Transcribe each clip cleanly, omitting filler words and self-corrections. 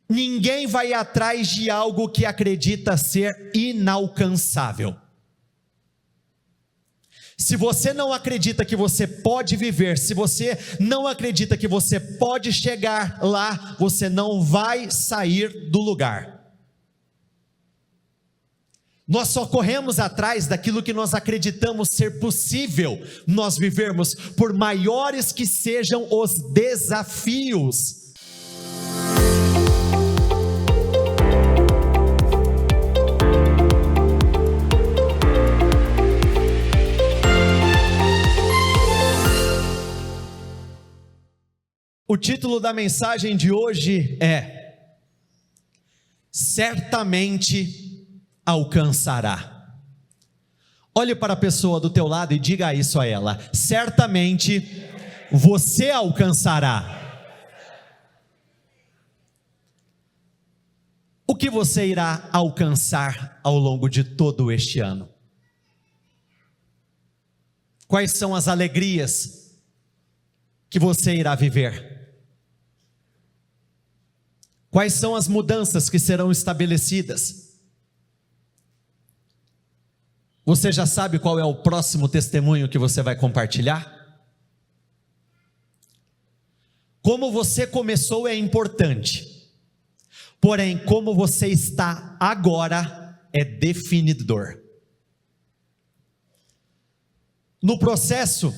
Ninguém vai atrás de algo que acredita ser inalcançável. Se você não acredita que você pode viver, se você não acredita que você pode chegar lá, você não vai sair do lugar. Nós só corremos atrás daquilo que nós acreditamos ser possível nós vivermos, por maiores que sejam os desafios. O título da mensagem de hoje é: certamente alcançará. Olhe para a pessoa do teu lado e diga isso a ela: certamente você alcançará. O que você irá alcançar ao longo de todo este ano? Quais são as alegrias que você irá viver? Quais são as mudanças que serão estabelecidas? Você já sabe qual é o próximo testemunho que você vai compartilhar? Como você começou é importante, porém, como você está agora é definidor. No processo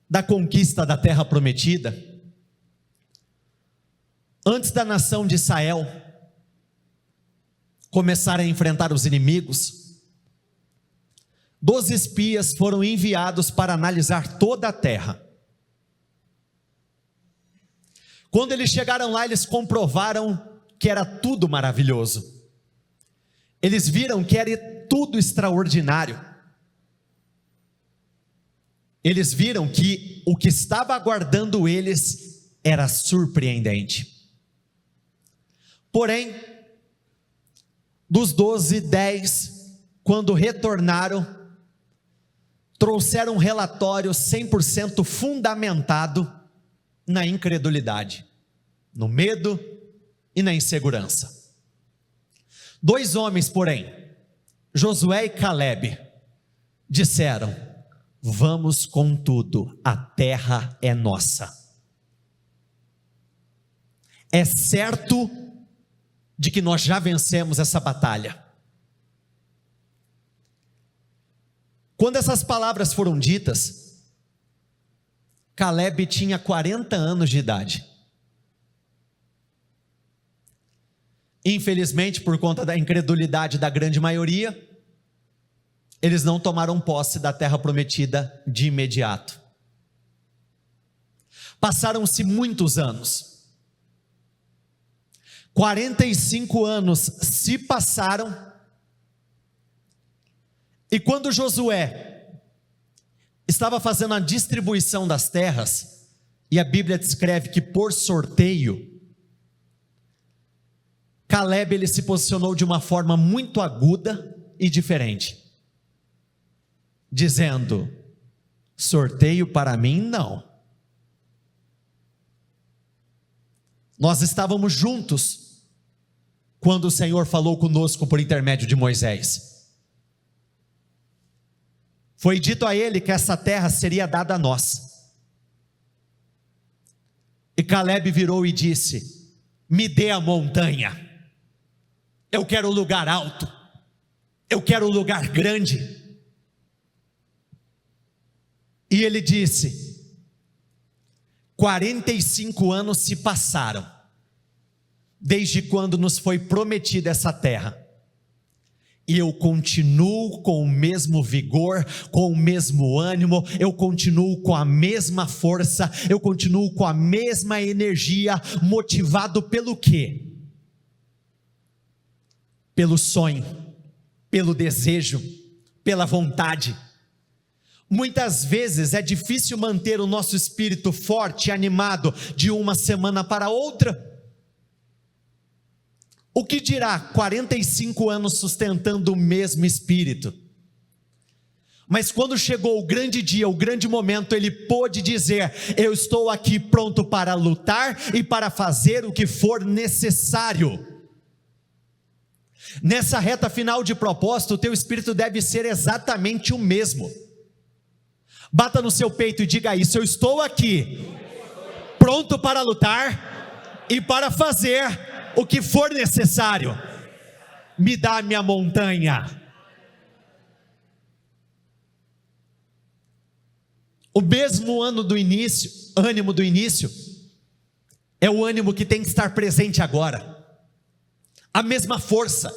da conquista da terra prometida, antes da nação de Israel começar a enfrentar os inimigos, 12 espias foram enviados para analisar toda a terra. Quando eles chegaram lá, eles comprovaram que era tudo maravilhoso. Eles viram que era tudo extraordinário. Eles viram que o que estava aguardando eles era surpreendente. Porém, dos 12, 10, quando retornaram, trouxeram um relatório 100% fundamentado na incredulidade, no medo e na insegurança. 2 homens, porém, Josué e Caleb, disseram: vamos com tudo, a terra é nossa. É certo de que nós já vencemos essa batalha. Quando essas palavras foram ditas, Caleb tinha 40 anos de idade. Infelizmente, por conta da incredulidade da grande maioria, eles não tomaram posse da terra prometida de imediato. Passaram-se muitos anos. 45 anos se passaram. E quando Josué estava fazendo a distribuição das terras, e a Bíblia descreve que por sorteio, Caleb ele se posicionou de uma forma muito aguda e diferente, dizendo: sorteio para mim não. Nós estávamos juntos quando o Senhor falou conosco por intermédio de Moisés. Foi dito a ele que essa terra seria dada a nós. E Caleb virou e disse: me dê a montanha. Eu quero o lugar alto. Eu quero o lugar grande. E ele disse: 45 anos se passaram, desde quando nos foi prometida essa terra. E eu continuo com o mesmo vigor, com o mesmo ânimo, eu continuo com a mesma força, eu continuo com a mesma energia, motivado pelo quê? Pelo sonho, pelo desejo, pela vontade. Muitas vezes é difícil manter o nosso espírito forte e animado de uma semana para outra. O que dirá 45 anos sustentando o mesmo espírito? Mas quando chegou o grande dia, o grande momento, ele pôde dizer: eu estou aqui pronto para lutar e para fazer o que for necessário. Nessa reta final de propósito, o teu espírito deve ser exatamente o mesmo. Bata no seu peito e diga isso: eu estou aqui pronto para lutar e para fazer o que for necessário. Me dá a minha montanha. O mesmo ânimo do início, é o ânimo que tem que estar presente agora. A mesma força,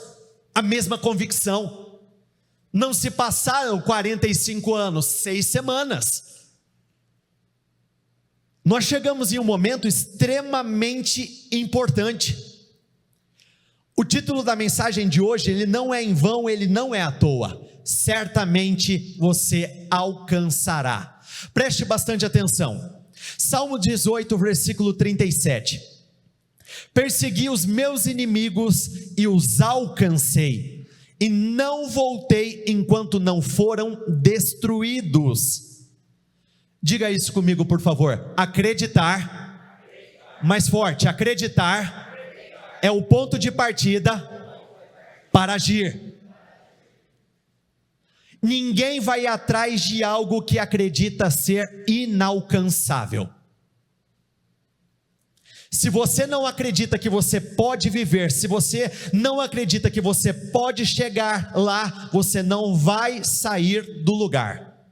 a mesma convicção. Não se passaram 45 anos, 6 semanas. Nós chegamos em um momento extremamente importante. O título da mensagem de hoje, ele não é em vão, ele não é à toa. Certamente você alcançará. Preste bastante atenção. Salmo 18, versículo 37. Persegui os meus inimigos e os alcancei, e não voltei enquanto não foram destruídos. Diga isso comigo, por favor. Acreditar, mais forte, acreditar é o ponto de partida para agir. Ninguém vai atrás de algo que acredita ser inalcançável. Se você não acredita que você pode viver, se você não acredita que você pode chegar lá, você não vai sair do lugar.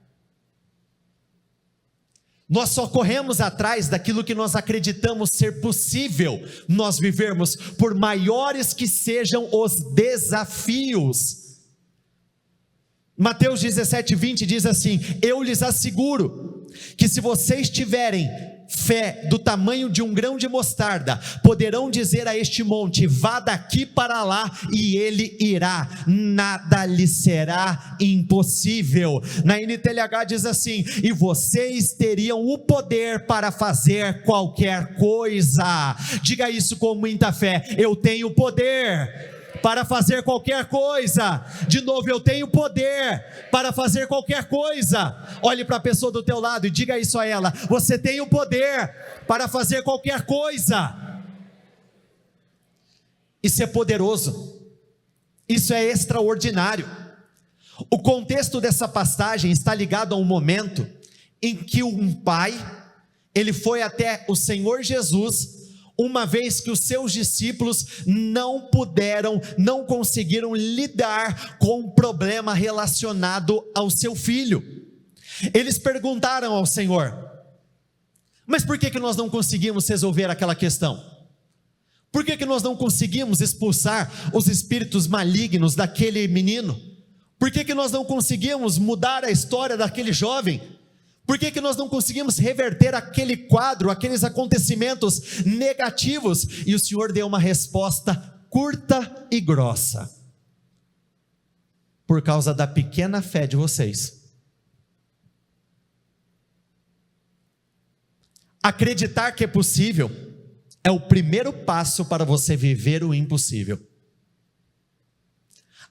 Nós só corremos atrás daquilo que nós acreditamos ser possível nós vivermos, por maiores que sejam os desafios. Mateus 17:20 diz assim: eu lhes asseguro que se vocês tiverem fé do tamanho de um grão de mostarda, poderão dizer a este monte: vá daqui para lá, e ele irá, nada lhe será impossível. Na NTLH diz assim: e vocês teriam o poder para fazer qualquer coisa. Diga isso com muita fé: eu tenho poder para fazer qualquer coisa. De novo, eu tenho poder para fazer qualquer coisa. Olhe para a pessoa do teu lado e diga isso a ela: você tem o poder para fazer qualquer coisa. Isso é poderoso, isso é extraordinário. O contexto dessa passagem está ligado a um momento em que um pai, ele foi até o Senhor Jesus, uma vez que os seus discípulos não conseguiram lidar com um problema relacionado ao seu filho. Eles perguntaram ao Senhor: mas por que nós não conseguimos resolver aquela questão? Por que nós não conseguimos expulsar os espíritos malignos daquele menino? Por que nós não conseguimos mudar a história daquele jovem? Por que nós não conseguimos reverter aquele quadro, aqueles acontecimentos negativos? E o Senhor deu uma resposta curta e grossa: por causa da pequena fé de vocês. Acreditar que é possível é o primeiro passo para você viver o impossível.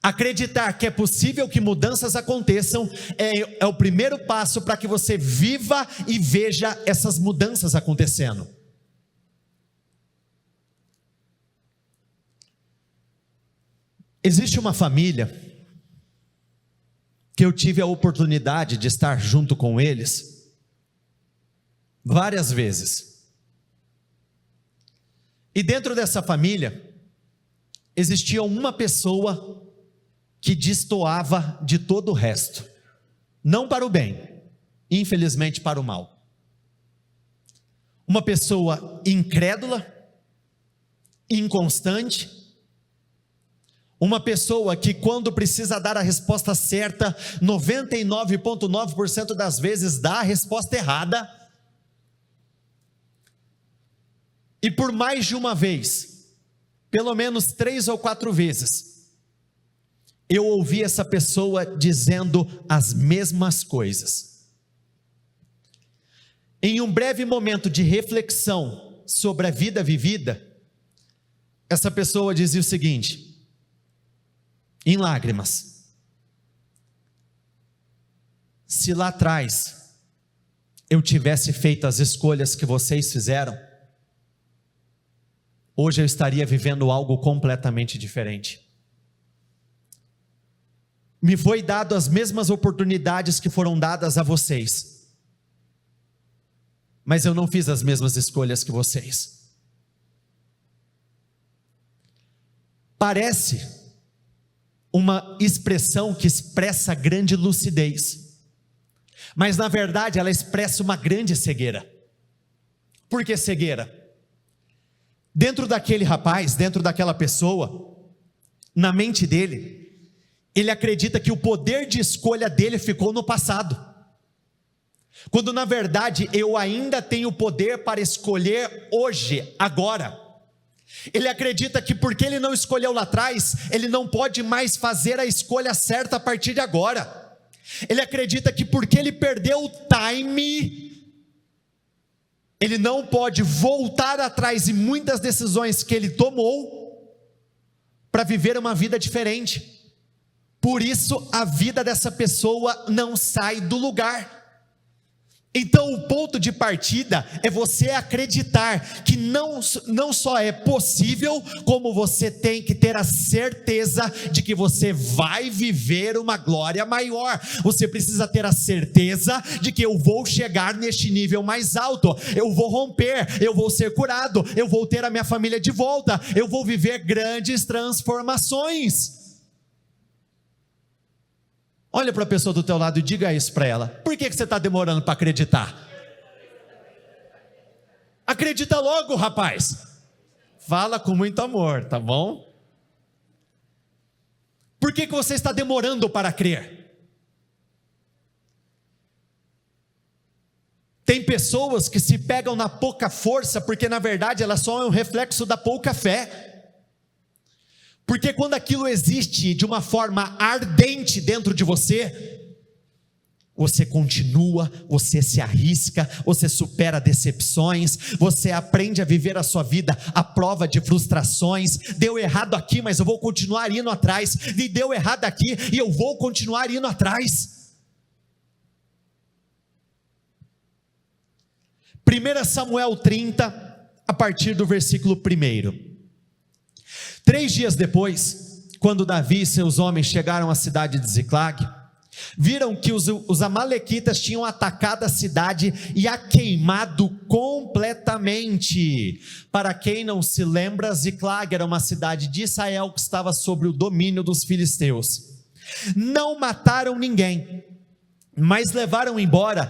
Acreditar que é possível que mudanças aconteçam é o primeiro passo para que você viva e veja essas mudanças acontecendo. Existe uma família que eu tive a oportunidade de estar junto com eles várias vezes. E dentro dessa família existia uma pessoa que destoava de todo o resto, não para o bem, infelizmente para o mal. Uma pessoa incrédula, inconstante, uma pessoa que quando precisa dar a resposta certa, 99,9% das vezes dá a resposta errada. E por mais de uma vez, pelo menos 3 ou 4 vezes, eu ouvi essa pessoa dizendo as mesmas coisas. Em um breve momento de reflexão sobre a vida vivida, essa pessoa dizia o seguinte, em lágrimas: Se lá atrás eu tivesse feito as escolhas que vocês fizeram, hoje eu estaria vivendo algo completamente diferente. Me foi dado as mesmas oportunidades que foram dadas a vocês, mas eu não fiz as mesmas escolhas que vocês. Parece uma expressão que expressa grande lucidez, mas na verdade ela expressa uma grande cegueira. Por que cegueira? Dentro daquele rapaz, dentro daquela pessoa, na mente dele, ele acredita que o poder de escolha dele ficou no passado, quando na verdade eu ainda tenho poder para escolher hoje, agora. Ele acredita que porque ele não escolheu lá atrás, ele não pode mais fazer a escolha certa a partir de agora. Ele acredita que porque ele perdeu o time, ele não pode voltar atrás em muitas decisões que ele tomou para viver uma vida diferente. Por isso a vida dessa pessoa não sai do lugar. Então o ponto de partida é você acreditar que não só é possível, como você tem que ter a certeza de que você vai viver uma glória maior. Você precisa ter a certeza de que eu vou chegar neste nível mais alto, eu vou romper, eu vou ser curado, eu vou ter a minha família de volta, eu vou viver grandes transformações. Olha para a pessoa do teu lado e diga isso para ela. Por que você está demorando para acreditar? Acredita logo, rapaz. Fala com muito amor, tá bom? Por que você está demorando para crer? Tem pessoas que se pegam na pouca força, porque na verdade ela só é um reflexo da pouca fé. Porque quando aquilo existe de uma forma ardente dentro de você, você continua, você se arrisca, você supera decepções, você aprende a viver a sua vida à prova de frustrações. Deu errado aqui, mas eu vou continuar indo atrás. E deu errado aqui, e eu vou continuar indo atrás. 1 Samuel 30, a partir do versículo 1. 3 dias depois, quando Davi e seus homens chegaram à cidade de Ziclag, viram que os amalequitas tinham atacado a cidade e a queimado completamente. Para quem não se lembra, Ziclag era uma cidade de Israel que estava sob o domínio dos filisteus. Não mataram ninguém, mas levaram embora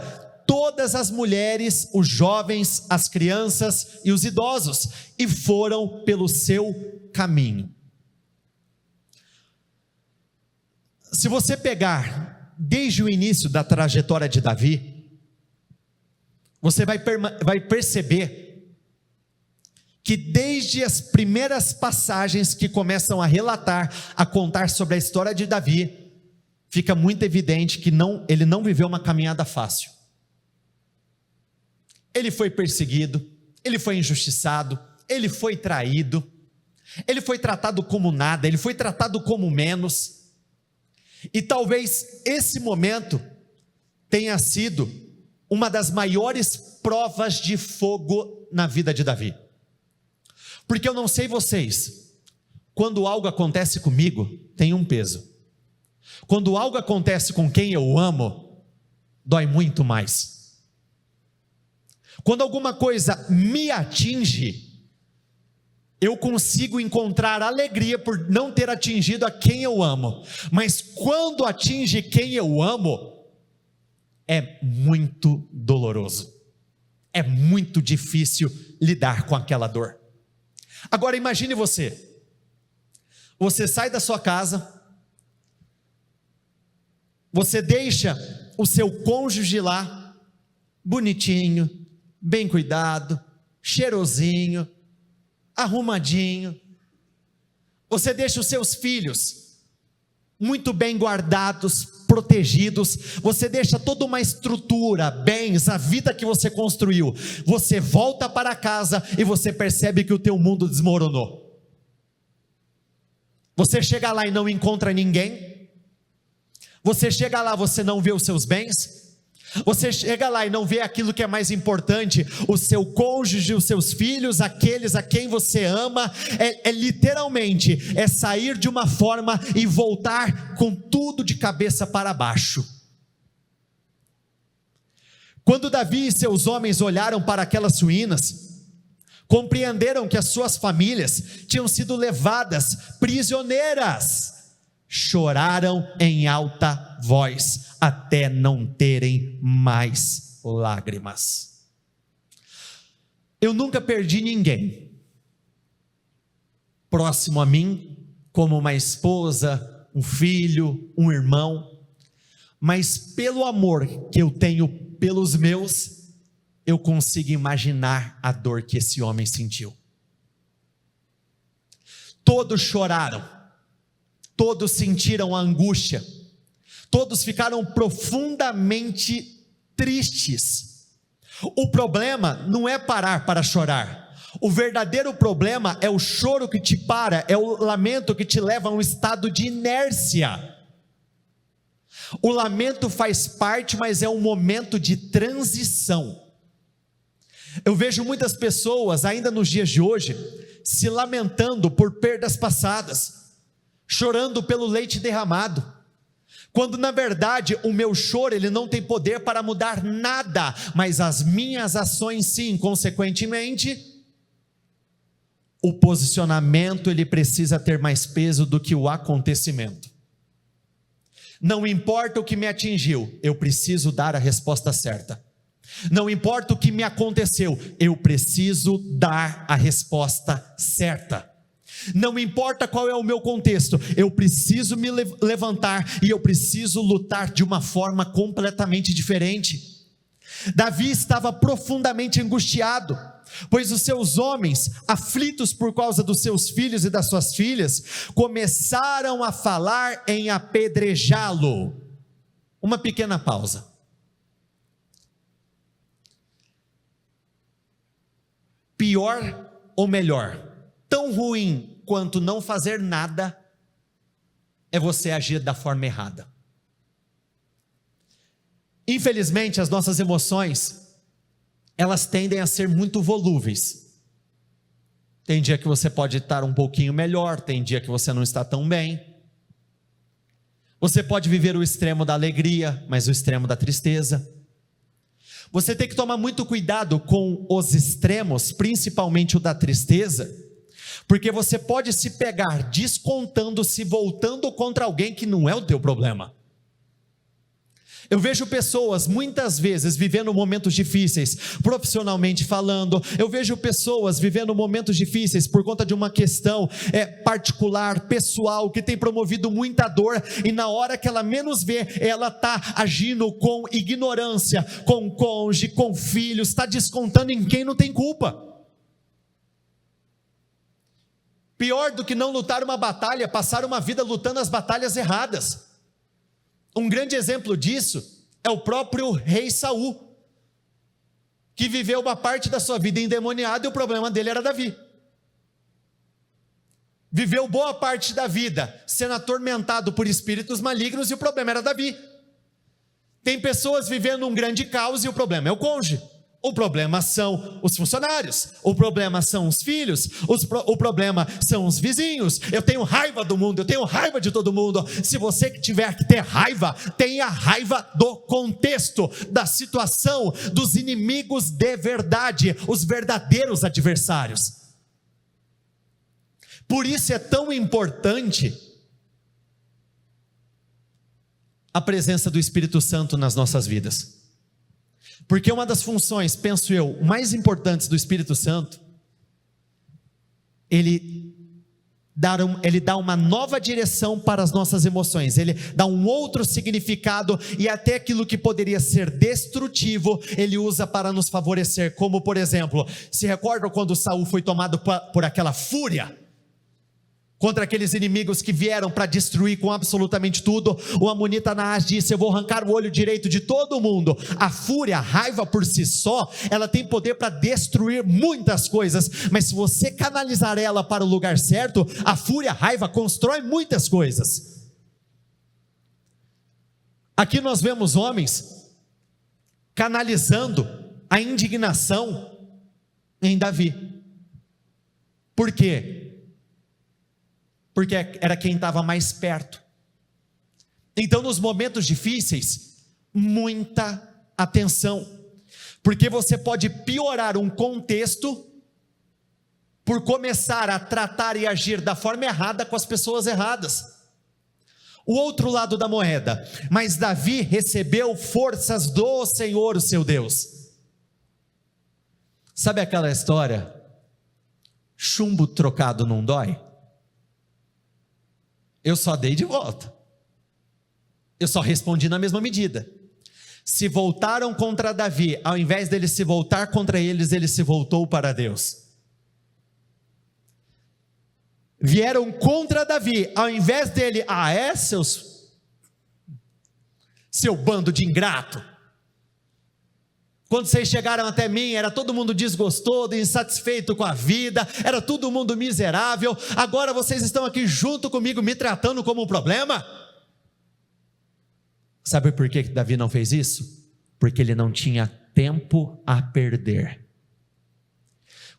todas as mulheres, os jovens, as crianças e os idosos, e foram pelo seu caminho. Se você pegar desde o início da trajetória de Davi, você vai perceber que desde as primeiras passagens que começam a relatar, a contar sobre a história de Davi, fica muito evidente que ele não viveu uma caminhada fácil. Ele foi perseguido, ele foi injustiçado, ele foi traído, ele foi tratado como nada, ele foi tratado como menos. E talvez esse momento tenha sido uma das maiores provas de fogo na vida de Davi. Porque eu não sei vocês, quando algo acontece comigo, tem um peso. Quando algo acontece com quem eu amo, dói muito mais. Quando alguma coisa me atinge, eu consigo encontrar alegria por não ter atingido a quem eu amo. Mas quando atinge quem eu amo, é muito doloroso. É muito difícil lidar com aquela dor. Agora imagine você. Você sai da sua casa, você deixa o seu cônjuge lá, bonitinho, bem cuidado, cheirosinho, arrumadinho. Você deixa os seus filhos muito bem guardados, protegidos. Você deixa toda uma estrutura, bens, a vida que você construiu. Você volta para casa e você percebe que o teu mundo desmoronou. Você chega lá e não encontra ninguém. Você chega lá, você não vê os seus bens? Você chega lá e não vê aquilo que é mais importante, o seu cônjuge, os seus filhos, aqueles a quem você ama, literalmente, é sair de uma forma e voltar com tudo de cabeça para baixo. Quando Davi e seus homens olharam para aquelas ruínas, compreenderam que as suas famílias tinham sido levadas prisioneiras, choraram em alta voz, até não terem mais lágrimas. Eu nunca perdi ninguém próximo a mim, como uma esposa, um filho, um irmão, mas pelo amor que eu tenho pelos meus, eu consigo imaginar a dor que esse homem sentiu. Todos choraram, todos sentiram a angústia, todos ficaram profundamente tristes. O problema não é parar para chorar. O verdadeiro problema é o choro que te para, é o lamento que te leva a um estado de inércia. O lamento faz parte, mas é um momento de transição. Eu vejo muitas pessoas, ainda nos dias de hoje, se lamentando por perdas passadas, chorando pelo leite derramado, quando na verdade o meu choro ele não tem poder para mudar nada, mas as minhas ações sim. Consequentemente, o posicionamento ele precisa ter mais peso do que o acontecimento. Não importa o que me atingiu, eu preciso dar a resposta certa. Não importa o que me aconteceu, eu preciso dar a resposta certa. Não importa qual é o meu contexto, eu preciso me levantar e eu preciso lutar de uma forma completamente diferente. Davi estava profundamente angustiado, pois os seus homens, aflitos por causa dos seus filhos e das suas filhas, começaram a falar em apedrejá-lo. Uma pequena pausa. Pior ou melhor? Tão ruim quanto não fazer nada é você agir da forma errada. Infelizmente, as nossas emoções, elas tendem a ser muito volúveis. Tem dia que você pode estar um pouquinho melhor, tem dia que você não está tão bem. Você pode viver o extremo da alegria, mas o extremo da tristeza. Você tem que tomar muito cuidado com os extremos, principalmente o da tristeza, porque você pode se pegar descontando-se, voltando contra alguém que não é o teu problema. Eu vejo pessoas muitas vezes vivendo momentos difíceis, profissionalmente falando. Eu vejo pessoas vivendo momentos difíceis por conta de uma questão particular, pessoal, que tem promovido muita dor, e na hora que ela menos vê, ela está agindo com ignorância, com cônjuge, com filhos, está descontando em quem não tem culpa. Pior do que não lutar uma batalha, passar uma vida lutando as batalhas erradas. Um grande exemplo disso é o próprio rei Saul, que viveu uma parte da sua vida endemoniado e o problema dele era Davi. Viveu boa parte da vida sendo atormentado por espíritos malignos e o problema era Davi. Tem pessoas vivendo um grande caos e o problema é o cônjuge. O problema são os funcionários, o problema são os filhos, o problema são os vizinhos. Eu tenho raiva do mundo, eu tenho raiva de todo mundo. Se você tiver que ter raiva, tenha raiva do contexto, da situação, dos inimigos de verdade, os verdadeiros adversários. Por isso é tão importante a presença do Espírito Santo nas nossas vidas. Porque uma das funções, penso eu, mais importantes do Espírito Santo, ele dá uma nova direção para as nossas emoções, ele dá um outro significado, e até aquilo que poderia ser destrutivo, ele usa para nos favorecer, como por exemplo, se recordam quando Saul foi tomado por aquela fúria, contra aqueles inimigos que vieram para destruir com absolutamente tudo? O amonita Naás disse: eu vou arrancar o olho direito de todo mundo. A fúria, a raiva por si só, ela tem poder para destruir muitas coisas, mas se você canalizar ela para o lugar certo, a fúria, a raiva constrói muitas coisas. Aqui nós vemos homens canalizando a indignação em Davi. Por quê? Porque era quem estava mais perto. Então, nos momentos difíceis, muita atenção, porque você pode piorar um contexto por começar a tratar e agir da forma errada com as pessoas erradas. O outro lado da moeda, mas Davi recebeu forças do Senhor, o seu Deus. Sabe aquela história? Chumbo trocado não dói? Eu só dei de volta. Eu só respondi na mesma medida. Se voltaram contra Davi, ao invés dele se voltar contra eles, ele se voltou para Deus. Vieram contra Davi, ao invés dele, seu bando de ingrato. Quando vocês chegaram até mim, era todo mundo desgostoso, insatisfeito com a vida, era todo mundo miserável, agora vocês estão aqui junto comigo, me tratando como um problema? Sabe por que Davi não fez isso? Porque ele não tinha tempo a perder.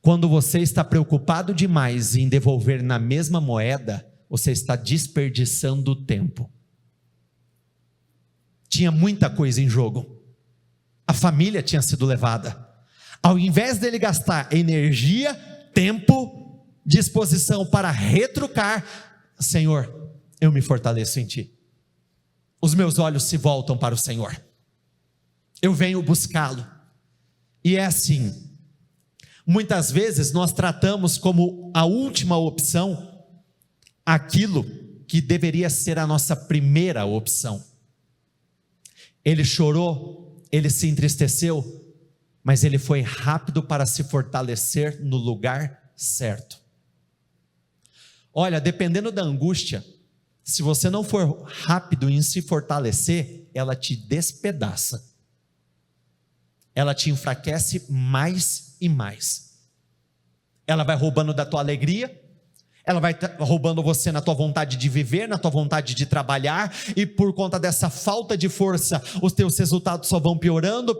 Quando você está preocupado demais em devolver na mesma moeda, você está desperdiçando o tempo. Tinha muita coisa em jogo. A família tinha sido levada. Ao invés dele gastar energia, tempo, disposição para retrucar, Senhor, eu me fortaleço em Ti. Os meus olhos se voltam para o Senhor. Eu venho buscá-lo. E é assim. Muitas vezes nós tratamos como a última opção aquilo que deveria ser a nossa primeira opção. Ele chorou, ele se entristeceu, mas ele foi rápido para se fortalecer no lugar certo. Olha, dependendo da angústia, se você não for rápido em se fortalecer, ela te despedaça. Ela te enfraquece mais e mais. Ela vai roubando da tua alegria, ela vai roubando você na tua vontade de viver, na tua vontade de trabalhar, e por conta dessa falta de força, os teus resultados só vão piorando,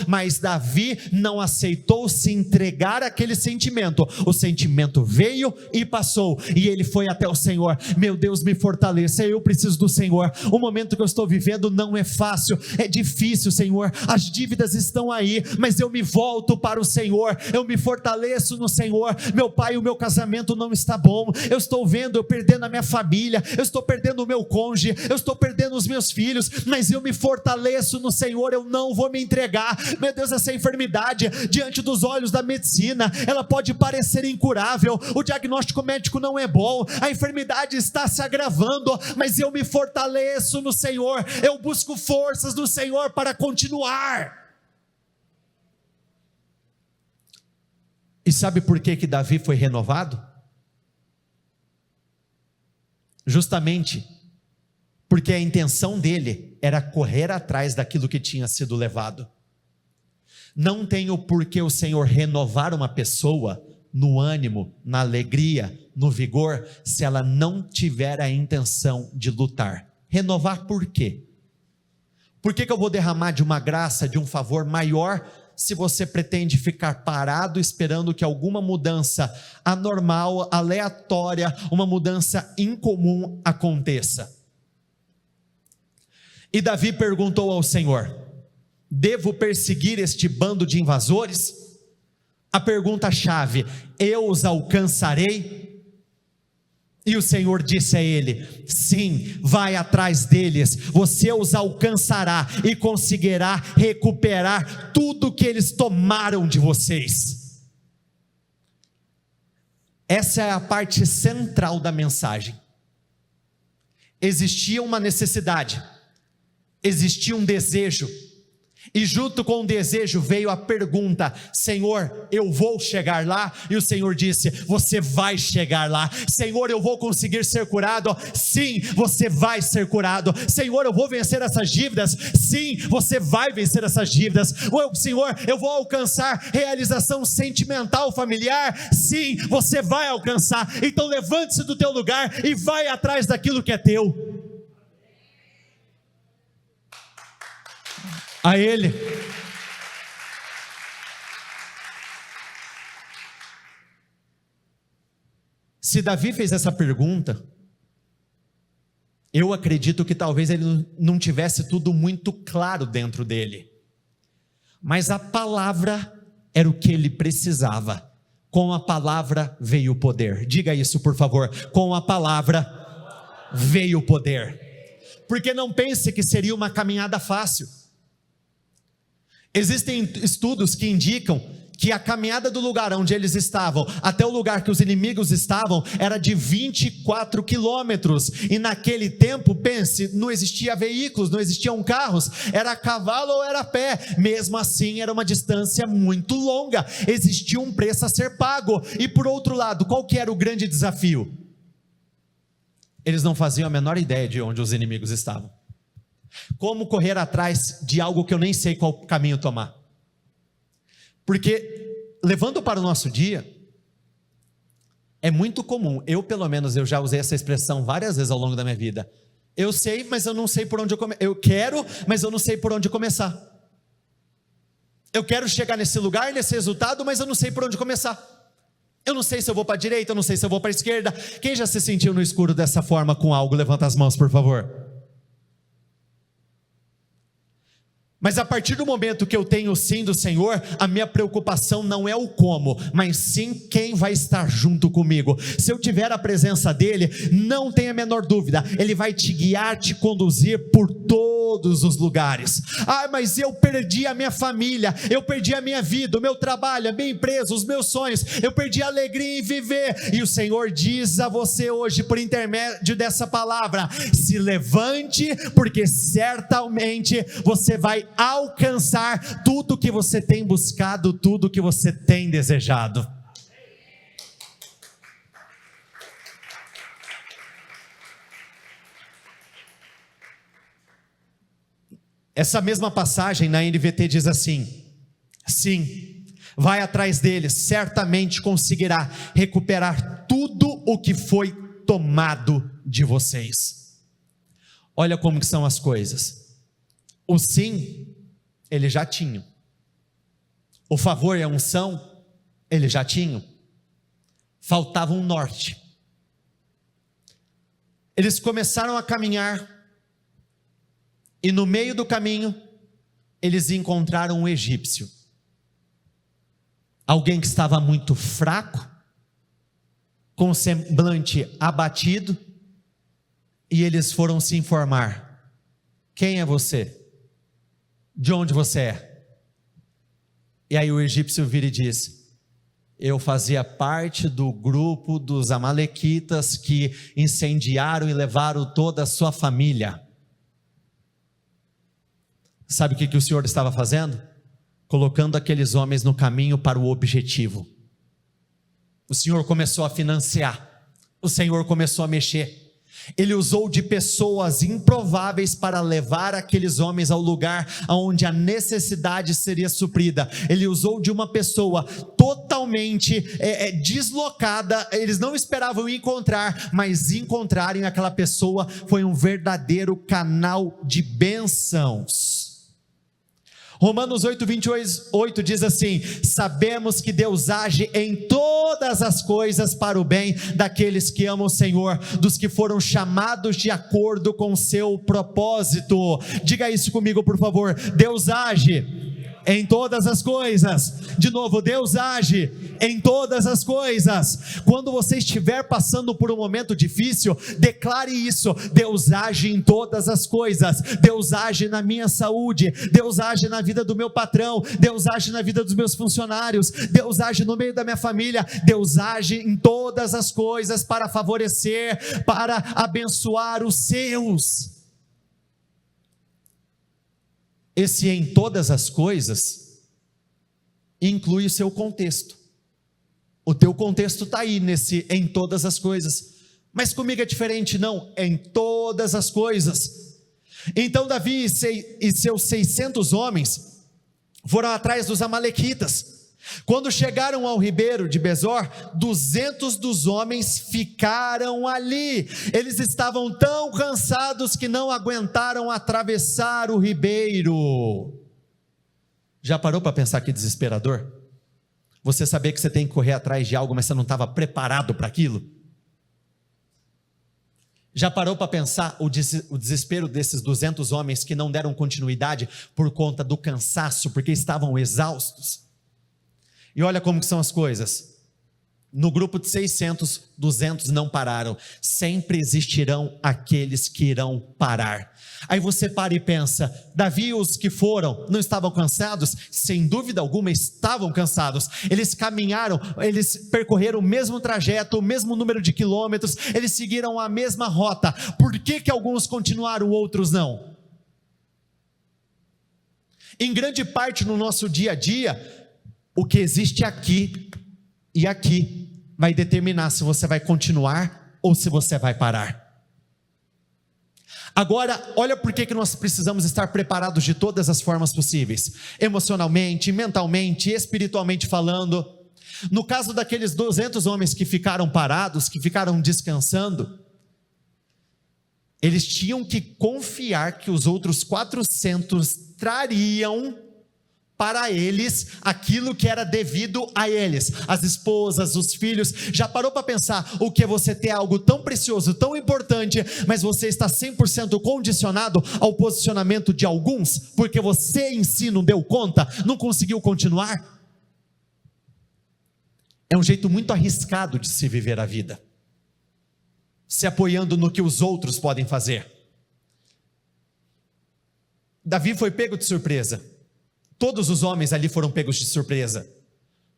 mas Davi não aceitou se entregar àquele sentimento. O sentimento veio e passou, e ele foi até o Senhor. Meu Deus, me fortaleça, eu preciso do Senhor. O momento que eu estou vivendo não é fácil, é difícil, Senhor, as dívidas estão aí, mas eu me volto para o Senhor, eu me fortaleço no Senhor. Meu pai, o meu casamento não está bom, eu estou vendo eu perdendo a minha família, eu estou perdendo o meu cônjuge, eu estou perdendo os meus filhos, mas eu me fortaleço no Senhor, eu não vou me entregar. Meu Deus, essa enfermidade, diante dos olhos da medicina, ela pode parecer incurável, o diagnóstico médico não é bom, a enfermidade está se agravando, mas eu me fortaleço no Senhor, eu busco forças no Senhor para continuar. E sabe por que Davi foi renovado? Justamente porque a intenção dele era correr atrás daquilo que tinha sido levado. Não tem o porquê o Senhor renovar uma pessoa no ânimo, na alegria, no vigor, se ela não tiver a intenção de lutar. Renovar por quê? Por que eu vou derramar de uma graça, de um favor maior, se você pretende ficar parado esperando que alguma mudança anormal, aleatória, uma mudança incomum aconteça? E Davi perguntou ao Senhor: devo perseguir este bando de invasores? A pergunta-chave: eu os alcançarei? E o Senhor disse a ele: sim, vai atrás deles, você os alcançará e conseguirá recuperar tudo que eles tomaram de vocês. Essa é a parte central da mensagem. Existia uma necessidade, existia um desejo, e junto com o desejo veio a pergunta: Senhor, eu vou chegar lá? E o Senhor disse: você vai chegar lá. Senhor, eu vou conseguir ser curado? Sim, você vai ser curado. Senhor, eu vou vencer essas dívidas? Sim, você vai vencer essas dívidas. Senhor, eu vou alcançar realização sentimental, familiar? Sim, você vai alcançar. Então levante-se do teu lugar e vai atrás daquilo que é teu. a Ele. Se Davi fez essa pergunta, eu acredito que talvez ele não tivesse tudo muito claro dentro dele, mas a palavra era o que ele precisava. Com a palavra veio o poder. Diga isso, por favor. Com a palavra veio o poder. Porque não pense que seria uma caminhada fácil. Existem estudos que indicam que a caminhada do lugar onde eles estavam até o lugar que os inimigos estavam era de 24 quilômetros, e naquele tempo, pense, não existia veículos, não existiam carros, era a cavalo ou era a pé, mesmo assim era uma distância muito longa, existia um preço a ser pago. E por outro lado, qual que era o grande desafio? Eles não faziam a menor ideia de onde os inimigos estavam. Como correr atrás de algo que eu nem sei qual caminho tomar? Porque, levando para o nosso dia, é muito comum, pelo menos eu já usei essa expressão várias vezes ao longo da minha vida, eu sei, mas eu não sei por onde eu começar, eu quero, mas eu não sei por onde começar, eu quero chegar nesse lugar, nesse resultado, mas eu não sei por onde começar, eu não sei se eu vou para a direita, eu não sei se eu vou para a esquerda. Quem já se sentiu no escuro dessa forma com algo, levanta as mãos, por favor. Mas a partir do momento que eu tenho o sim do Senhor, a minha preocupação não é o como, mas sim quem vai estar junto comigo. Se eu tiver a presença dEle, não tenha a menor dúvida, Ele vai te guiar, te conduzir por todos os lugares. Mas eu perdi a minha família, eu perdi a minha vida, o meu trabalho, a minha empresa, os meus sonhos, eu perdi a alegria em viver. E o Senhor diz a você hoje, por intermédio dessa palavra: se levante, porque certamente você vai alcançar tudo que você tem buscado, tudo que você tem desejado. Essa mesma passagem na NVT diz assim: sim, vai atrás deles, certamente conseguirá recuperar tudo o que foi tomado de vocês. Olha como que são as coisas. O sim, eles já tinham. O favor e a unção, eles já tinham. Faltava um norte. Eles começaram a caminhar, e no meio do caminho, eles encontraram um egípcio. Alguém que estava muito fraco, com o semblante abatido, e eles foram se informar: quem é você? De onde você é? E aí o egípcio vira e diz: eu fazia parte do grupo dos amalequitas que incendiaram e levaram toda a sua família. Sabe o que o Senhor estava fazendo? Colocando aqueles homens no caminho para o objetivo. O Senhor começou a financiar, o Senhor começou a mexer. Ele usou de pessoas improváveis para levar aqueles homens ao lugar onde a necessidade seria suprida. Ele usou de uma pessoa totalmente deslocada, eles não esperavam encontrar, mas encontrarem aquela pessoa foi um verdadeiro canal de bênçãos. Romanos 8:28 diz assim: sabemos que Deus age em todas as coisas para o bem daqueles que amam o Senhor, dos que foram chamados de acordo com o seu propósito. Diga isso comigo, por favor. Deus age em todas as coisas. De novo, Deus age em todas as coisas. Quando você estiver passando por um momento difícil, declare isso: Deus age em todas as coisas. Deus age na minha saúde, Deus age na vida do meu patrão, Deus age na vida dos meus funcionários, Deus age no meio da minha família, Deus age em todas as coisas para favorecer, para abençoar os seus. Esse em todas as coisas inclui o seu contexto. O teu contexto está aí nesse em todas as coisas. Mas comigo é diferente, não, em todas as coisas. Então Davi e seus 600 homens foram atrás dos amalequitas. Quando chegaram ao ribeiro de Besor, 200 dos homens ficaram ali. Eles estavam tão cansados que não aguentaram atravessar o ribeiro. Já parou para pensar que desesperador? Você saber que você tem que correr atrás de algo, mas você não estava preparado para aquilo? Já parou para pensar o desespero desses 200 homens que não deram continuidade por conta do cansaço, porque estavam exaustos? E olha como que são as coisas. No grupo de 600, 200 não pararam. Sempre existirão aqueles que irão parar. Aí você para e pensa, Davi e os que foram, não estavam cansados? Sem dúvida alguma estavam cansados. Eles caminharam, eles percorreram o mesmo trajeto, o mesmo número de quilômetros, eles seguiram a mesma rota. Por que que alguns continuaram, outros não? Em grande parte no nosso dia a dia, o que existe aqui e aqui vai determinar se você vai continuar ou se você vai parar. Agora, olha por que nós precisamos estar preparados de todas as formas possíveis, emocionalmente, mentalmente, espiritualmente falando. No caso daqueles 200 homens que ficaram parados, que ficaram descansando, eles tinham que confiar que os outros 400 trariam para eles aquilo que era devido a eles, as esposas, os filhos. Já parou para pensar o que é você ter algo tão precioso, tão importante, mas você está 100% condicionado ao posicionamento de alguns, porque você em si não deu conta, não conseguiu continuar? É um jeito muito arriscado de se viver a vida, se apoiando no que os outros podem fazer. Davi foi pego de surpresa. Todos os homens ali foram pegos de surpresa.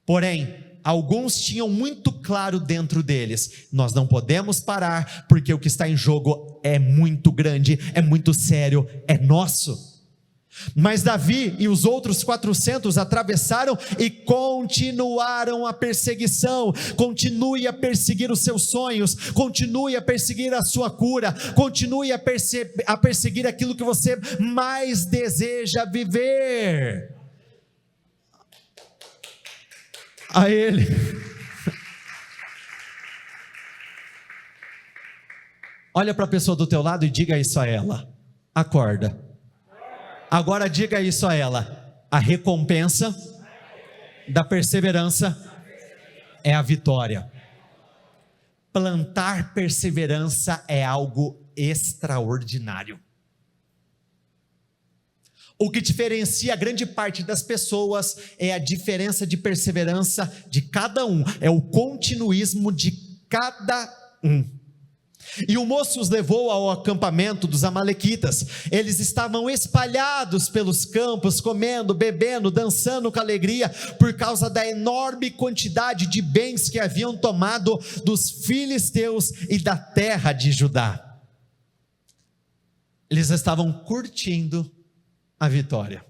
Porém, alguns tinham muito claro dentro deles: nós não podemos parar, porque o que está em jogo é muito grande, é muito sério, é nosso. Mas Davi e os outros 400 atravessaram e continuaram a perseguição. Continue a perseguir os seus sonhos, continue a perseguir a sua cura, continue a perseguir aquilo que você mais deseja viver. A ele. Olha para a pessoa do teu lado e diga isso a ela: acorda. Agora diga isso a ela: a recompensa da perseverança é a vitória. Plantar perseverança é algo extraordinário. O que diferencia a grande parte das pessoas é a diferença de perseverança de cada um, é o continuismo de cada um. E o moço os levou ao acampamento dos amalequitas. Eles estavam espalhados pelos campos, comendo, bebendo, dançando com alegria, por causa da enorme quantidade de bens que haviam tomado dos filisteus e da terra de Judá. Eles estavam curtindo a vitória.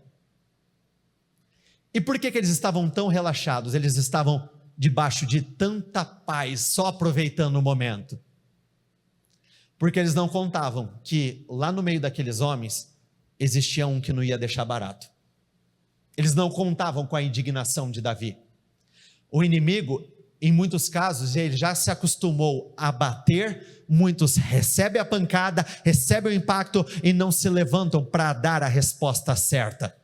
E por que eles estavam tão relaxados? Eles estavam debaixo de tanta paz, só aproveitando o momento. Porque eles não contavam que lá no meio daqueles homens existia um que não ia deixar barato. Eles não contavam com a indignação de Davi. O inimigo, em muitos casos, ele já se acostumou a bater, muitos recebem a pancada, recebem o impacto e não se levantam para dar a resposta certa.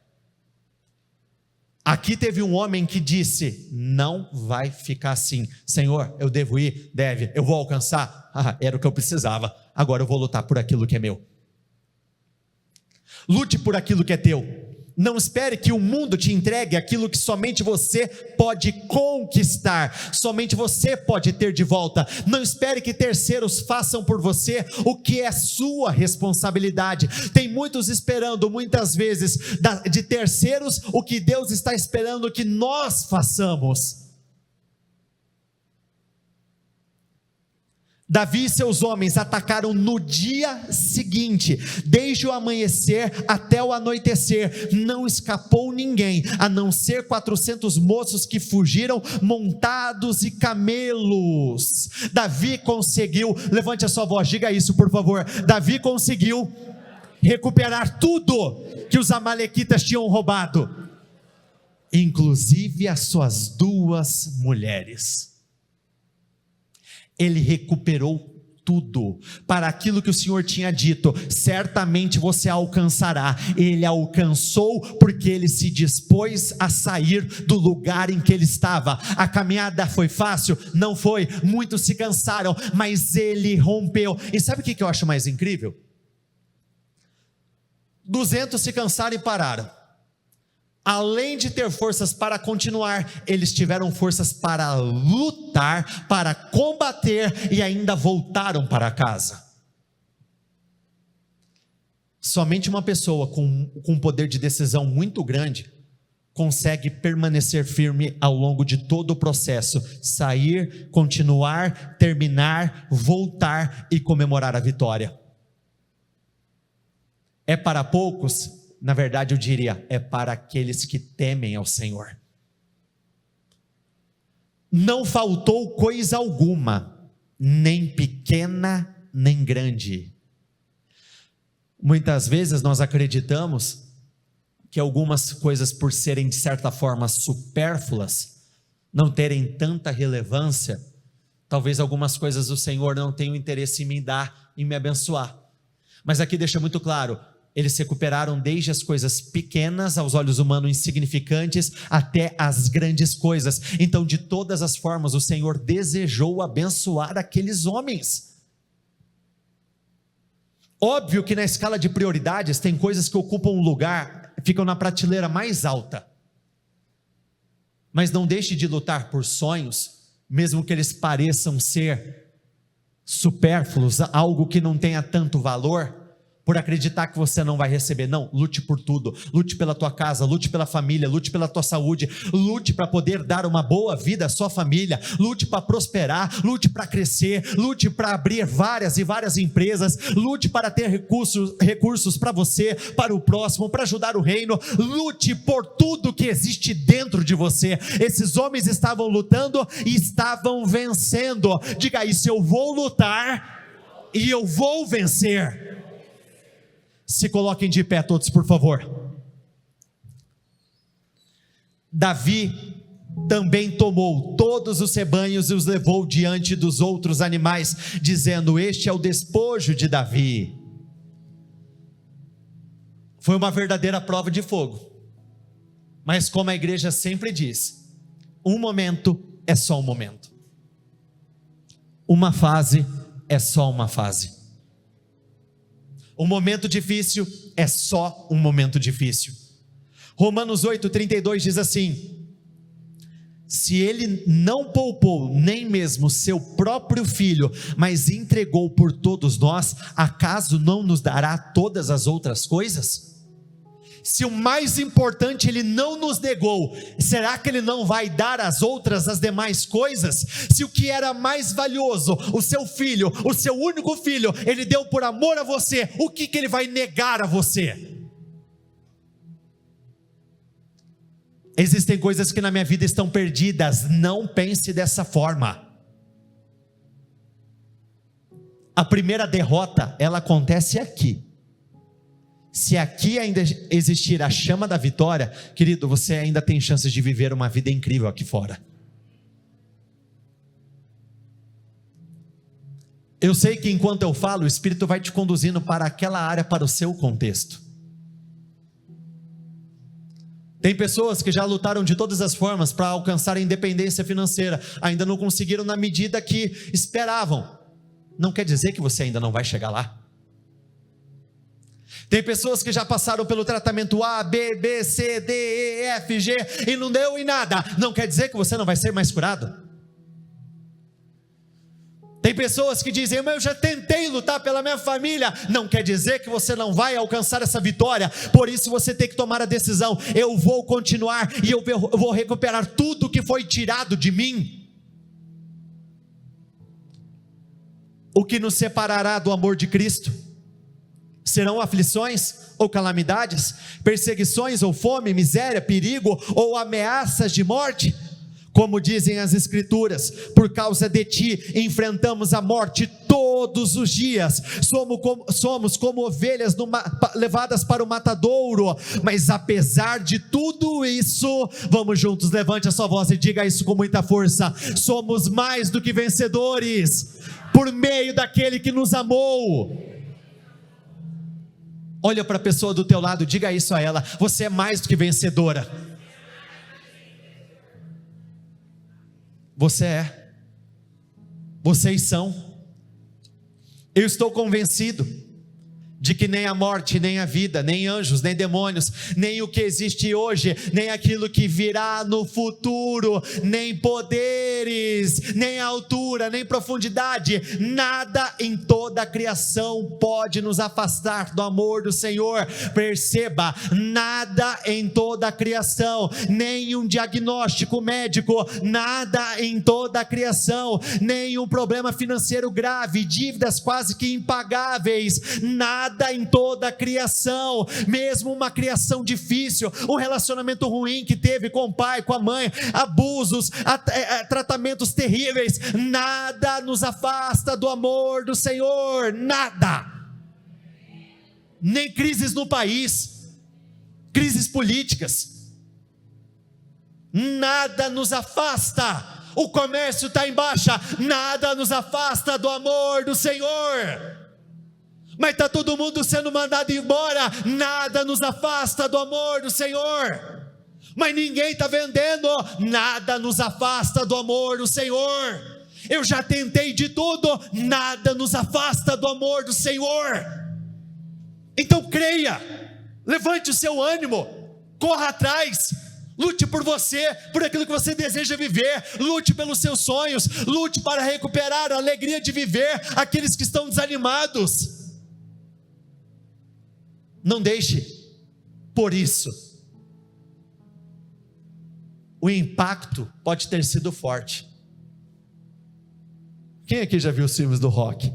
Aqui teve um homem que disse: não vai ficar assim. Senhor, eu devo ir? Deve. Eu vou alcançar? Era o que eu precisava. Agora eu vou lutar por aquilo que é meu. Lute por aquilo que é teu. Não espere que o mundo te entregue aquilo que somente você pode conquistar, somente você pode ter de volta. Não espere que terceiros façam por você o que é sua responsabilidade. Tem muitos esperando, muitas vezes, de terceiros o que Deus está esperando que nós façamos. Davi e seus homens atacaram no dia seguinte, desde o amanhecer até o anoitecer, não escapou ninguém, a não ser 400 moços que fugiram montados e camelos. Davi conseguiu, levante a sua voz, diga isso por favor, Davi conseguiu recuperar tudo que os amalequitas tinham roubado, inclusive as suas 2 mulheres. Ele recuperou tudo para aquilo que o Senhor tinha dito, certamente você alcançará. Ele alcançou porque ele se dispôs a sair do lugar em que ele estava. A caminhada foi fácil? Não foi, muitos se cansaram, mas ele rompeu. E sabe o que eu acho mais incrível? 200 se cansaram e pararam. Além de ter forças para continuar, eles tiveram forças para lutar, para combater e ainda voltaram para casa. Somente uma pessoa com um poder de decisão muito grande consegue permanecer firme ao longo de todo o processo, sair, continuar, terminar, voltar e comemorar a vitória. É para poucos? Na verdade eu diria, é para aqueles que temem ao Senhor. Não faltou coisa alguma, nem pequena, nem grande. Muitas vezes nós acreditamos que algumas coisas, por serem de certa forma supérfluas, não terem tanta relevância, talvez algumas coisas o Senhor não tenha interesse em me dar, em me abençoar. Mas aqui deixa muito claro, eles se recuperaram desde as coisas pequenas, aos olhos humanos insignificantes, até as grandes coisas. Então, de todas as formas, o Senhor desejou abençoar aqueles homens. Óbvio que na escala de prioridades, tem coisas que ocupam um lugar, ficam na prateleira mais alta. Mas não deixe de lutar por sonhos, mesmo que eles pareçam ser supérfluos, algo que não tenha tanto valor, por acreditar que você não vai receber. Não, lute por tudo, lute pela tua casa, lute pela família, lute pela tua saúde, lute para poder dar uma boa vida à sua família, lute para prosperar, lute para crescer, lute para abrir várias e várias empresas, lute para ter recursos para você, para o próximo, para ajudar o reino, lute por tudo que existe dentro de você. Esses homens estavam lutando e estavam vencendo. Diga isso: eu vou lutar e eu vou vencer. Se coloquem de pé todos, por favor. Davi também tomou todos os rebanhos e os levou diante dos outros animais, dizendo: este é o despojo de Davi. Foi uma verdadeira prova de fogo, mas como a igreja sempre diz, um momento é só um momento, uma fase é só uma fase. Um momento difícil é só um momento difícil. Romanos 8:32 diz assim: se ele não poupou nem mesmo seu próprio filho, mas entregou por todos nós, acaso não nos dará todas as outras coisas? Se o mais importante ele não nos negou, será que ele não vai dar as demais coisas? Se o que era mais valioso, o seu filho, o seu único filho, ele deu por amor a você, o que ele vai negar a você? Existem coisas que na minha vida estão perdidas, não pense dessa forma. A primeira derrota, ela acontece aqui. Se aqui ainda existir a chama da vitória, querido, você ainda tem chances de viver uma vida incrível aqui fora. Eu sei que enquanto eu falo, o Espírito vai te conduzindo para aquela área, para o seu contexto. Tem pessoas que já lutaram de todas as formas para alcançar a independência financeira, ainda não conseguiram na medida que esperavam. Não quer dizer que você ainda não vai chegar lá. Tem pessoas que já passaram pelo tratamento A, B, B, C, D, E, F, G e não deu em nada. Não quer dizer que você não vai ser mais curado. Tem pessoas que dizem: eu já tentei lutar pela minha família. Não quer dizer que você não vai alcançar essa vitória. Por isso você tem que tomar a decisão: eu vou continuar e eu vou recuperar tudo que foi tirado de mim. O que nos separará do amor de Cristo? Serão aflições ou calamidades, perseguições ou fome, miséria, perigo ou ameaças de morte? Como dizem as Escrituras, por causa de ti enfrentamos a morte todos os dias, somos como ovelhas levadas para o matadouro, mas apesar de tudo isso, vamos juntos, levante a sua voz e diga isso com muita força: somos mais do que vencedores, por meio daquele que nos amou. Olha para a pessoa do teu lado, diga isso a ela: você é mais do que vencedora. Você é. Vocês são. Eu estou convencido de que nem a morte, nem a vida, nem anjos, nem demônios, nem o que existe hoje, nem aquilo que virá no futuro, nem poderes, nem altura, nem profundidade, nada em toda a criação pode nos afastar do amor do Senhor. Perceba, nada em toda a criação, nem um diagnóstico médico, nada em toda a criação, nem um problema financeiro grave, dívidas quase que impagáveis, nada em toda a criação, mesmo uma criação difícil, um relacionamento ruim que teve com o pai, com a mãe, abusos, tratamentos terríveis, nada nos afasta do amor do Senhor, nada, nem crises no país, crises políticas, nada nos afasta. O comércio está em baixa, nada nos afasta do amor do Senhor. Mas está todo mundo sendo mandado embora, nada nos afasta do amor do Senhor. Mas ninguém está vendendo, nada nos afasta do amor do Senhor. Eu já tentei de tudo, nada nos afasta do amor do Senhor. Então creia, levante o seu ânimo, corra atrás, lute por você, por aquilo que você deseja viver, lute pelos seus sonhos, lute para recuperar a alegria de viver. Aqueles que estão desanimados, não deixe, por isso, o impacto pode ter sido forte. Quem aqui já viu os filmes do Rock?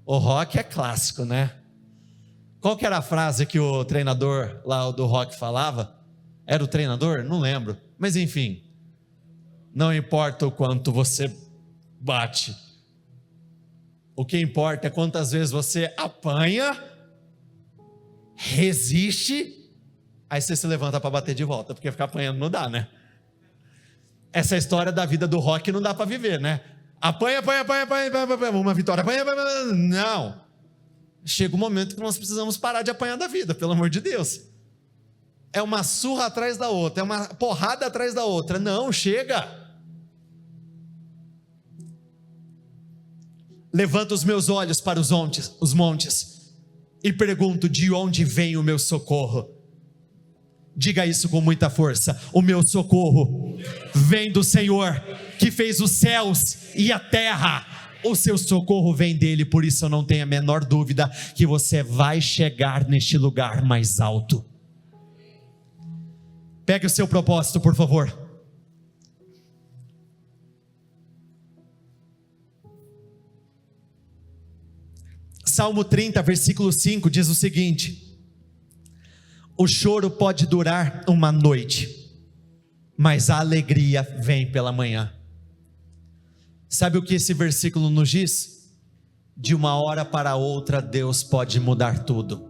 O Rock é clássico, né? Qual que era a frase que o treinador lá do Rock falava? Era o treinador? Não lembro, mas enfim, não importa o quanto você bate, o que importa é quantas vezes você apanha, resiste, aí você se levanta para bater de volta, porque ficar apanhando não dá, né? Essa história da vida do Rock não dá para viver, né? Apanha, uma vitória, apanha, não. Chega um momento que nós precisamos parar de apanhar da vida, pelo amor de Deus. É uma surra atrás da outra, é uma porrada atrás da outra. Não, chega. Levanto os meus olhos para os montes e pergunto: de onde vem o meu socorro? Diga isso com muita força: o meu socorro vem do Senhor, que fez os céus e a terra. O seu socorro vem dele, por isso eu não tenho a menor dúvida que você vai chegar neste lugar mais alto. Pegue o seu propósito, por favor. Salmo 30, versículo 5 diz o seguinte: o choro pode durar uma noite, mas a alegria vem pela manhã. Sabe o que esse versículo nos diz? De uma hora para outra Deus pode mudar tudo.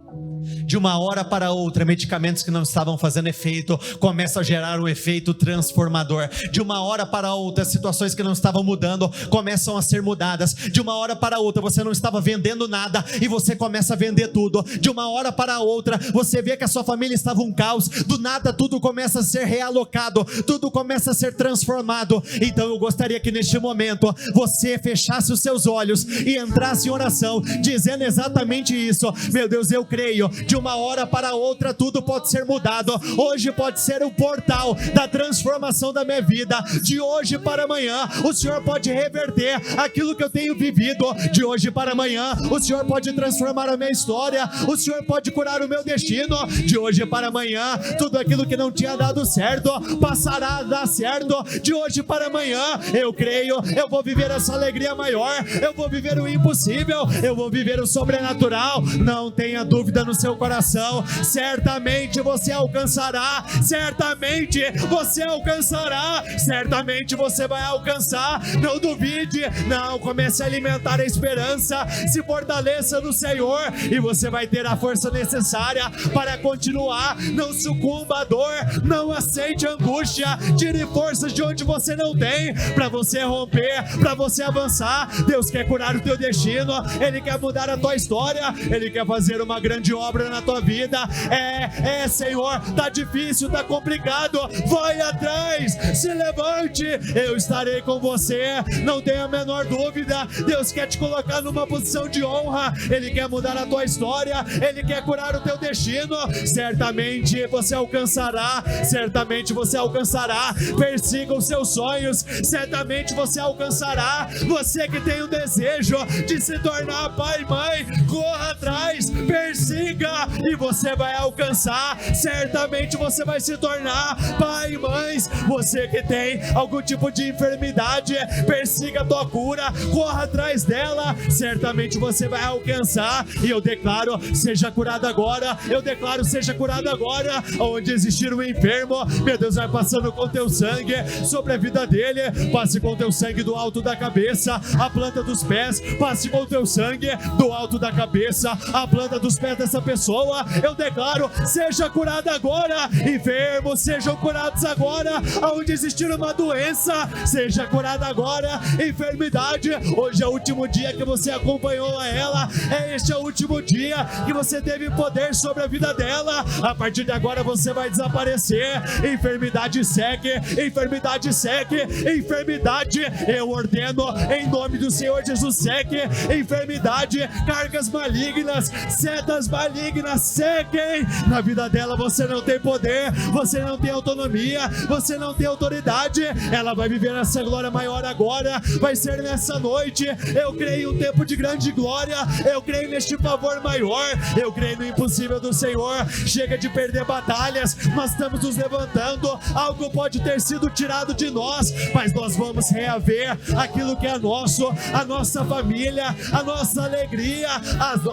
De uma hora para outra, medicamentos que não estavam fazendo efeito começam a gerar um efeito transformador. De uma hora para outra, situações que não estavam mudando começam a ser mudadas. De uma hora para outra, você não estava vendendo nada e você começa a vender tudo. De uma hora para outra, você vê que a sua família estava um caos. Do nada tudo começa a ser realocado, tudo começa a ser transformado. Então eu gostaria que neste momento você fechasse os seus olhos e entrasse em oração, dizendo exatamente isso: meu Deus, eu creio, de uma hora para outra tudo pode ser mudado. Hoje pode ser o portal da transformação da minha vida. De hoje para amanhã o Senhor pode reverter aquilo que eu tenho vivido. De hoje para amanhã o Senhor pode transformar a minha história. O Senhor pode curar o meu destino. De hoje para amanhã tudo aquilo que não tinha dado certo passará a dar certo. De hoje para amanhã eu creio, eu vou viver essa alegria maior, eu vou viver o impossível, eu vou viver o sobrenatural. Não tenha dúvida no seu coração. coração, certamente você alcançará, certamente você alcançará, certamente você vai alcançar. Não duvide, não, comece a alimentar a esperança, se fortaleça no Senhor e você vai ter a força necessária para continuar. Não sucumba à dor, não aceite a angústia, tire forças de onde você não tem, para você romper, para você avançar. Deus quer curar o teu destino, Ele quer mudar a tua história, Ele quer fazer uma grande obra na tua vida. Senhor, tá difícil, tá complicado, vai atrás, se levante, eu estarei com você, não tenha a menor dúvida. Deus quer te colocar numa posição de honra, Ele quer mudar a tua história, Ele quer curar o teu destino. Certamente você alcançará, certamente você alcançará. Persiga os seus sonhos, certamente você alcançará. Você que tem o desejo de se tornar pai e mãe, corra atrás, persiga e você vai alcançar. Certamente você vai se tornar pai e mães. Você que tem algum tipo de enfermidade, persiga a tua cura, corra atrás dela, certamente você vai alcançar. E eu declaro, seja curado agora, eu declaro, seja curado agora. Onde existir um enfermo, meu Deus, vai passando com teu sangue sobre a vida dele, passe com teu sangue do alto da cabeça à planta dos pés, passe com teu sangue do alto da cabeça à planta dos pés dessa pessoa. Eu declaro, seja curado agora. Enfermos sejam curados agora. Aonde existir uma doença, seja curada agora. Enfermidade, hoje é o último dia que você acompanhou ela, este é o último dia que você teve poder sobre a vida dela. A partir de agora você vai desaparecer. Enfermidade segue, enfermidade segue, enfermidade, eu ordeno em nome do Senhor Jesus, segue. Enfermidade, cargas malignas, setas malignas seguem na vida dela. Você não tem poder, você não tem autonomia, você não tem autoridade. Ela vai viver essa glória maior agora, vai ser nessa noite. Eu creio em um tempo de grande glória, eu creio neste favor maior, eu creio no impossível do Senhor. Chega de perder batalhas, nós estamos nos levantando. Algo pode ter sido tirado de nós, mas nós vamos reaver aquilo que é nosso, a nossa família, a nossa alegria,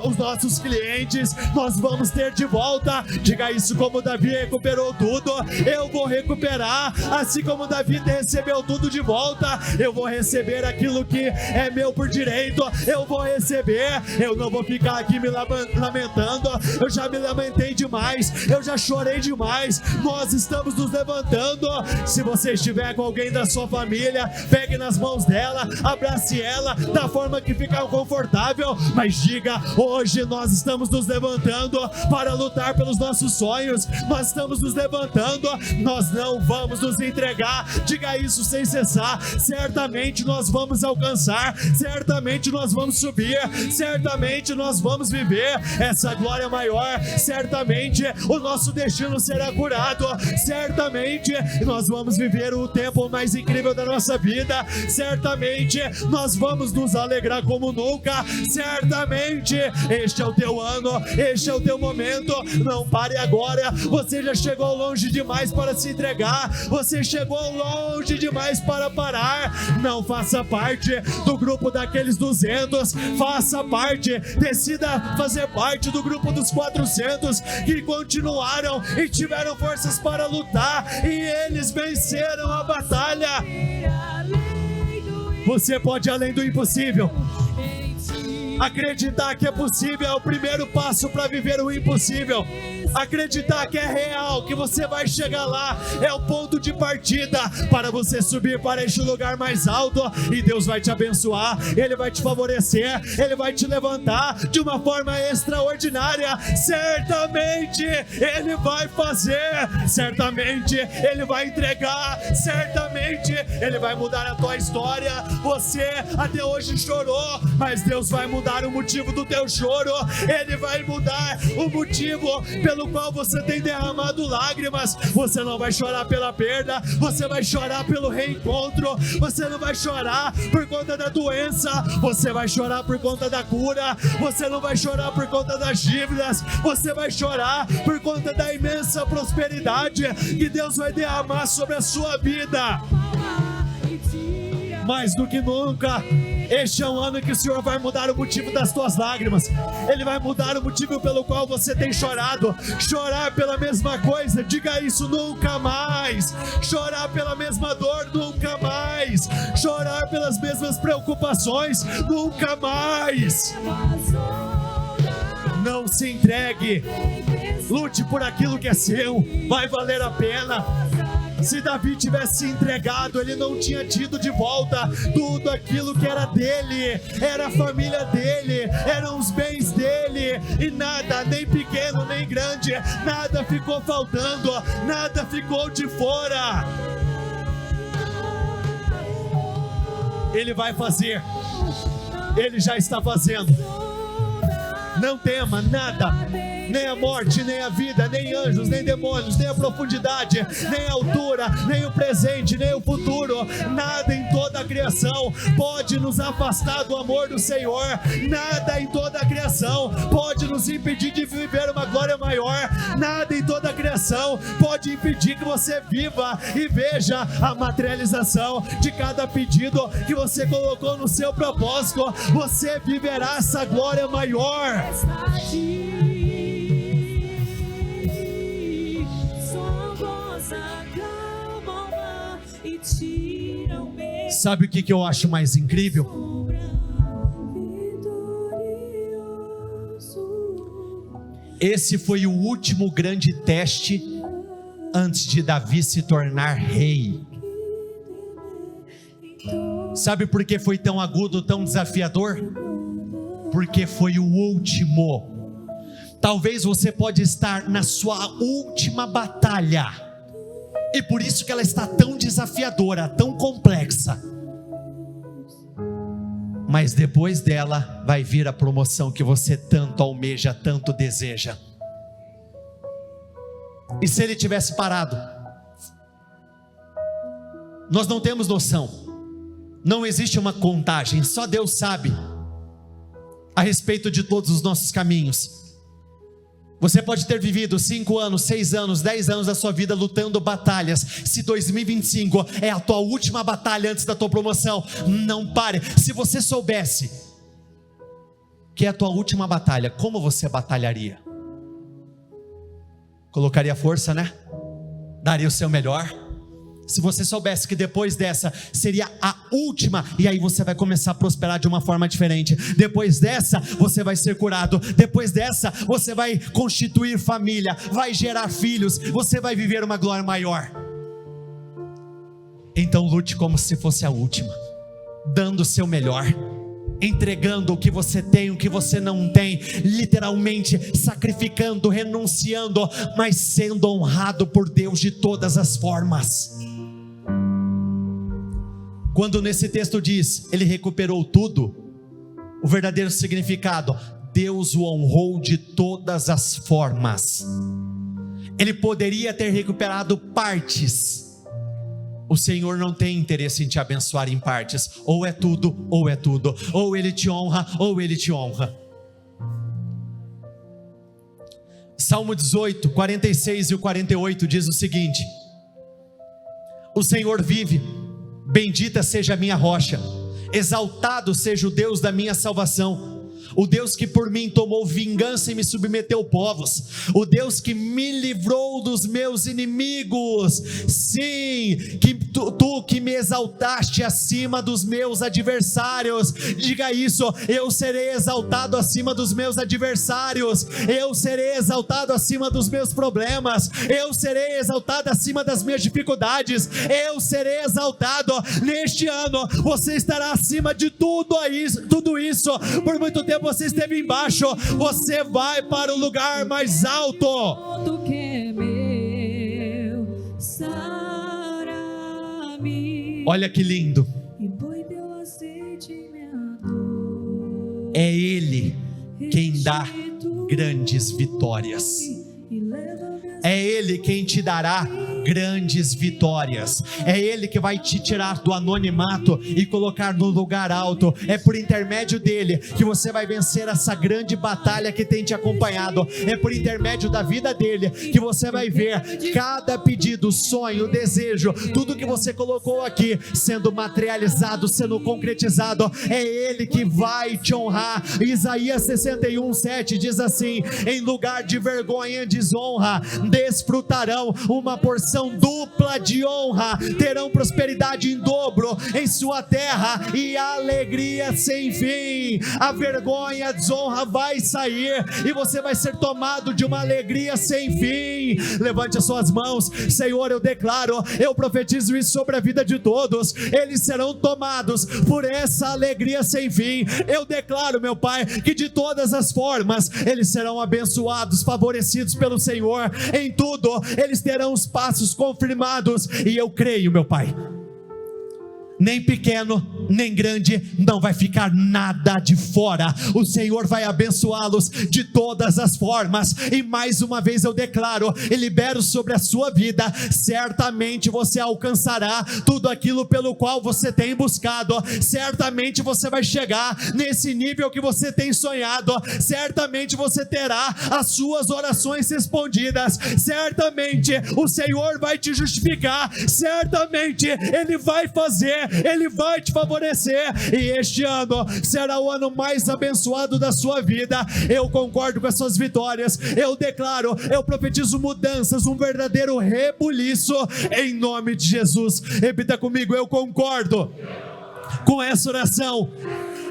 os nossos clientes, nós vamos ter de volta. Diga isso como Davi recuperou tudo, eu vou recuperar, assim como Davi recebeu tudo de volta, eu vou receber aquilo que é meu por direito, eu vou receber, eu não vou ficar aqui me lamentando, eu já me lamentei demais, eu já chorei demais. Nós estamos nos levantando. Se você estiver com alguém da sua família, pegue nas mãos dela, abrace ela da forma que ficar confortável, mas diga, hoje nós estamos nos levantando para lutar pelos nossos sonhos, nós estamos nos levantando, nós não vamos nos entregar. Diga isso sem cessar. Certamente nós vamos alcançar, certamente nós vamos subir, certamente nós vamos viver essa glória maior, certamente o nosso destino será curado, certamente nós vamos viver o tempo mais incrível da nossa vida, certamente nós vamos nos alegrar como nunca, certamente este é o teu ano, este é o teu momento. Não pare agora, você já chegou longe demais para se entregar, você chegou longe demais para parar. Não faça parte do grupo daqueles 200, faça parte, decida fazer parte do grupo dos 400 que continuaram e tiveram forças para lutar e eles venceram a batalha. Você pode ir além do impossível. Acreditar que é possível é o primeiro passo para viver o impossível. Acreditar que é real, que você vai chegar lá, é o ponto de partida para você subir para este lugar mais alto. E Deus vai te abençoar, Ele vai te favorecer, Ele vai te levantar de uma forma extraordinária. Certamente Ele vai fazer, certamente Ele vai entregar, certamente Ele vai mudar a tua história. Você até hoje chorou, mas Deus vai mudar o motivo do teu choro. Ele vai mudar o motivo pelo qual você tem derramado lágrimas. Você não vai chorar pela perda, você vai chorar pelo reencontro. Você não vai chorar por conta da doença, você vai chorar por conta da cura. Você não vai chorar por conta das dívidas, você vai chorar por conta da imensa prosperidade que Deus vai derramar sobre a sua vida. mais do que nunca. Este é um ano que o Senhor vai mudar o motivo das tuas lágrimas. Ele vai mudar o motivo pelo qual você tem chorado. Chorar pela mesma coisa, diga isso, nunca mais. Chorar pela mesma dor, nunca mais. Chorar pelas mesmas preocupações, nunca mais. Não se entregue. Lute por aquilo que é seu, vai valer a pena. Se Davi tivesse se entregado, ele não tinha tido de volta tudo aquilo que era dele, era a família dele, eram os bens dele, e nada, nem pequeno nem grande, nada ficou faltando, nada ficou de fora. Ele vai fazer, ele já está fazendo. Não tema nada, nem a morte, nem a vida, nem anjos, nem demônios, nem a profundidade, nem a altura, nem o presente, nem o futuro. Nada em toda a criação pode nos afastar do amor do Senhor. Nada em toda a criação pode nos impedir de viver uma glória maior. Nada em toda a criação pode impedir que você viva e veja a materialização de cada pedido que você colocou no seu propósito. Você viverá essa glória maior. Sabe o que eu acho mais incrível? Esse foi o último grande teste antes de Davi se tornar rei. Sabe por que foi tão agudo, tão desafiador? Porque foi o último. Talvez você pode estar na sua última batalha, e por isso que ela está tão desafiadora, tão complexa. Mas depois dela vai vir a promoção que você tanto almeja, tanto deseja. E se ele tivesse parado? Nós não temos noção. Não existe uma contagem, só Deus sabe a respeito de todos os nossos caminhos. Você pode ter vivido 5 anos, 6 anos, 10 anos da sua vida lutando batalhas. Se 2025 é a tua última batalha antes da tua promoção, não pare. Se você soubesse que é a tua última batalha, como você batalharia? Colocaria força, né? Daria o seu melhor. Se você soubesse que depois dessa seria a última, e aí você vai começar a prosperar de uma forma diferente. Depois dessa você vai ser curado. Depois dessa você vai constituir família, vai gerar filhos, você vai viver uma glória maior. Então lute como se fosse a última, dando o seu melhor, entregando o que você tem, o que você não tem, literalmente sacrificando, renunciando, mas sendo honrado por Deus de todas as formas. Quando nesse texto diz, ele recuperou tudo, o verdadeiro significado, Deus o honrou de todas as formas. Ele poderia ter recuperado partes. O Senhor não tem interesse em te abençoar em partes. Ou é tudo, ou é tudo. Ou Ele te honra, ou Ele te honra. Salmo 18, 46 e o 48 diz o seguinte: o Senhor vive, bendita seja a minha rocha, exaltado seja o Deus da minha salvação, o Deus que por mim tomou vingança e me submeteu povos, o Deus que me livrou dos meus inimigos. Sim, que tu que me exaltaste acima dos meus adversários. Diga isso: eu serei exaltado acima dos meus adversários, eu serei exaltado acima dos meus problemas, eu serei exaltado acima das minhas dificuldades, eu serei exaltado. Neste ano você estará acima de tudo isso. Por muito tempo você esteve embaixo, você vai para o lugar mais alto. Tudo que é meu, sara-me. Olha que lindo. E põe teu azeite em minha dor. É Ele quem dá grandes vitórias. É Ele quem te dará grandes vitórias. É Ele que vai te tirar do anonimato e colocar no lugar alto. É por intermédio dele que você vai vencer essa grande batalha que tem te acompanhado. É por intermédio da vida dele que você vai ver cada pedido, sonho, desejo, tudo que você colocou aqui sendo materializado, sendo concretizado. É Ele que vai te honrar. Isaías 61:7 diz assim: em lugar de vergonha e desonra, desfrutarão uma porção dupla de honra, terão prosperidade em dobro em sua terra e alegria sem fim. A vergonha e a desonra vai sair e você vai ser tomado de uma alegria sem fim. Levante as suas mãos. Senhor, eu declaro, eu profetizo isso sobre a vida de todos. Eles serão tomados por essa alegria sem fim. Eu declaro, meu Pai, que de todas as formas eles serão abençoados, favorecidos pelo Senhor. Em tudo eles terão os passos confirmados. E eu creio, meu Pai, nem pequeno, nem grande, não vai ficar nada de fora. O Senhor vai abençoá-los de todas as formas. E mais uma vez eu declaro e libero sobre a sua vida: certamente você alcançará tudo aquilo pelo qual você tem buscado. Certamente você vai chegar nesse nível que você tem sonhado. Certamente você terá as suas orações respondidas. Certamente o Senhor vai te justificar. Certamente Ele vai fazer, Ele vai te favorecer, e este ano será o ano mais abençoado da sua vida. Eu concordo com as suas vitórias. Eu declaro, eu profetizo mudanças, um verdadeiro rebuliço em nome de Jesus. Repita comigo: eu concordo com essa oração.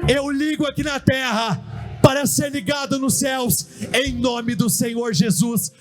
Eu ligo aqui na terra para ser ligado nos céus, em nome do Senhor Jesus.